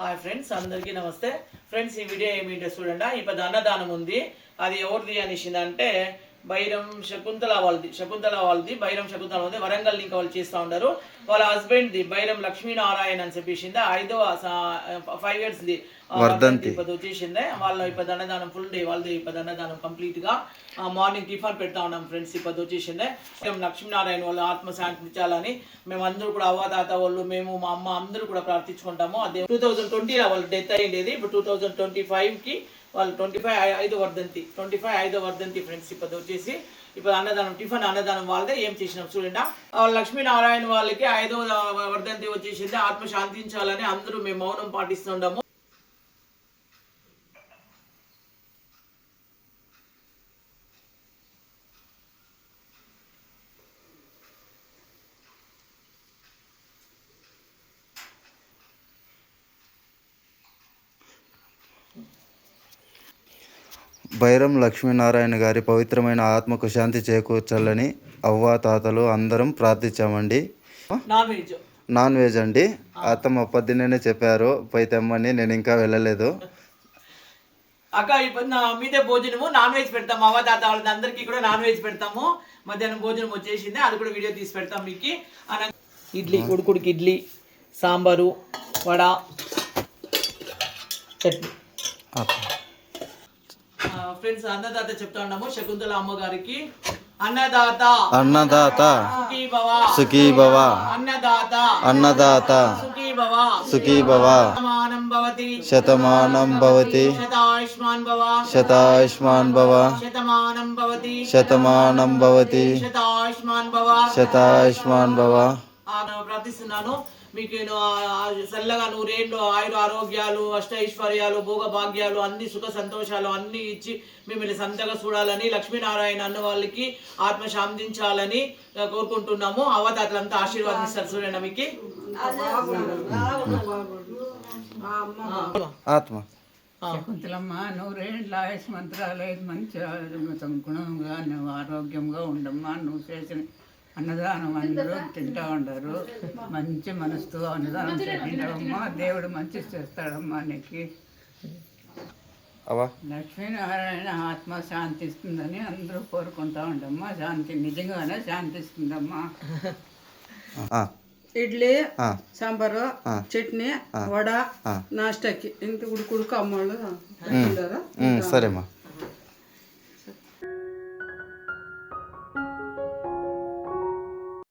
Hi friends, అందరికీ నమస్తే. Friends, ఈ వీడియో ఏమిటో చూడండి. ఇప్పుడు అన్నదానం ఉంది. అది ఎవరిది అనేసిందంటే బైరం శకుంతల వాళ్ళది బైరం శకుంతల వాళ్ళది. వరంగల్ ఇంకా వాళ్ళు చేస్తూ ఉంటారు. వాళ్ళ హస్బెండ్ది బైరం లక్ష్మీనారాయణ అని చెప్పేసింది. 5 yearsది వర్ధంతి ఇప్పుడు వచ్చేసిందే. వాళ్ళు ఇప్పుడు అన్నదానం ఫుల్ డే వాళ్ళది. ఇప్పుడు అన్నదానం కంప్లీట్గా మార్నింగ్ టిఫిన్ పెడతా ఉన్నాం ఫ్రెండ్స్. ఇప్పుడు వచ్చేసిందే లక్ష్మీనారాయణ వాళ్ళు ఆత్మ శాంతించాలని మేము అందరూ కూడా అవ్వదాత వాళ్ళు, మేము మా అమ్మ అందరూ కూడా ప్రార్థించుకుంటాము. అదే 2020లో వాళ్ళు డెత్ అయ్యేది. ఇప్పుడు 2025కి వాళ్ళు 25 ఐదో వర్ధంతి ఫ్రెండ్స్. ఇప్పుడు వచ్చేసి ఇప్పుడు అన్నదానం టిఫిన్ అన్నదానం వాళ్ళదే. ఏం చేసినాం చూడండి. లక్ష్మీనారాయణ వాళ్ళకి 5వ వర్ధంతి వచ్చేసింది. ఆత్మ శాంతించాలని అందరూ మేము మౌనం పాటిస్తుండము. బైరం లక్ష్మీనారాయణ గారి పవిత్రమైన ఆత్మకు శాంతి చేకూర్చాలని అవ్వ తాతలు అందరం ప్రార్థించామండి. నాన్ వెజ్ అండి. అత్తమ్మ పొద్దున్నే చెప్పారు పోయి తెమ్మని. నేను ఇంకా వెళ్ళలేదు. అక్క ఇప్పుడు మీదే భోజనము నాన్ వెజ్ పెడతాము. అవ్వ తాత వాళ్ళది అందరికీ కూడా నాన్ వెజ్ పెడతాము. మధ్యాహ్నం భోజనం వచ్చేసింది. అది కూడా వీడియో తీసి పెడతాం మీకు. ఇడ్లీ, ఉడుకుడికి ఇడ్లీ, సాంబారు, వడ, చట్నీ. ఫ్రెండ్స్, అన్నదాత చెప్తా ఉన్నాము. శకుంతల అమ్మగారికి అన్నదాత అన్నదాత సుఖీ భవ, సుఖీ భవ, అన్నదాత అన్నదాత సుఖీ భవ, సుఖీ భవ, శతమానం భవతి, శతమానం భవతి, శతాయుష్మాన్ భవ, శతాయుష్మాన్ భవ, శతమానం భవతి, శతమానం భవతి, శతాయుష్మాన్ భవ, శతాయుష్మాన్ భవ. ప్రార్థిస్తున్నాను. మీకు చల్లగా నూరేళ్ళు ఆయుర ఆరోగ్యాలు, అష్టైశ్వర్యాలు, భోగ భాగ్యాలు, అన్ని సుఖ సంతోషాలు అన్ని ఇచ్చి మిమ్మల్ని సంతగా చూడాలని, లక్ష్మీనారాయణ అన్న వాళ్ళకి ఆత్మ శాంతించాలని కోరుకుంటున్నాము. అవతాతలంతా ఆశీర్వాదిస్తారు. చూడండి మీకు ఆత్మ శకుంతలమ్మ నూరేళ్ళ ఆయుష్మంత్రాలు మంచిగా గుణంగా నువ్వు ఆరోగ్యంగా ఉండమ్మా. నువ్వు చేసిన అన్నదానం అందరూ తింటూ ఉండరు. మంచి మనసుతో అన్నదానం తింటావమ్మా. దేవుడు మంచి చేస్తాడమ్మా నీకు. లక్ష్మీనారాయణ ఆత్మ శాంతిస్తుందని అందరూ కోరుకుంటా ఉండమ్మా. శాంతి నిజంగానే శాంతిస్తుందమ్మా. ఇడ్లీ, సాంబారు, చట్నీ, వడ, నాష్టాకి ఇంత ఉడుకు అమ్మోళ్ళు సరేమ్మా.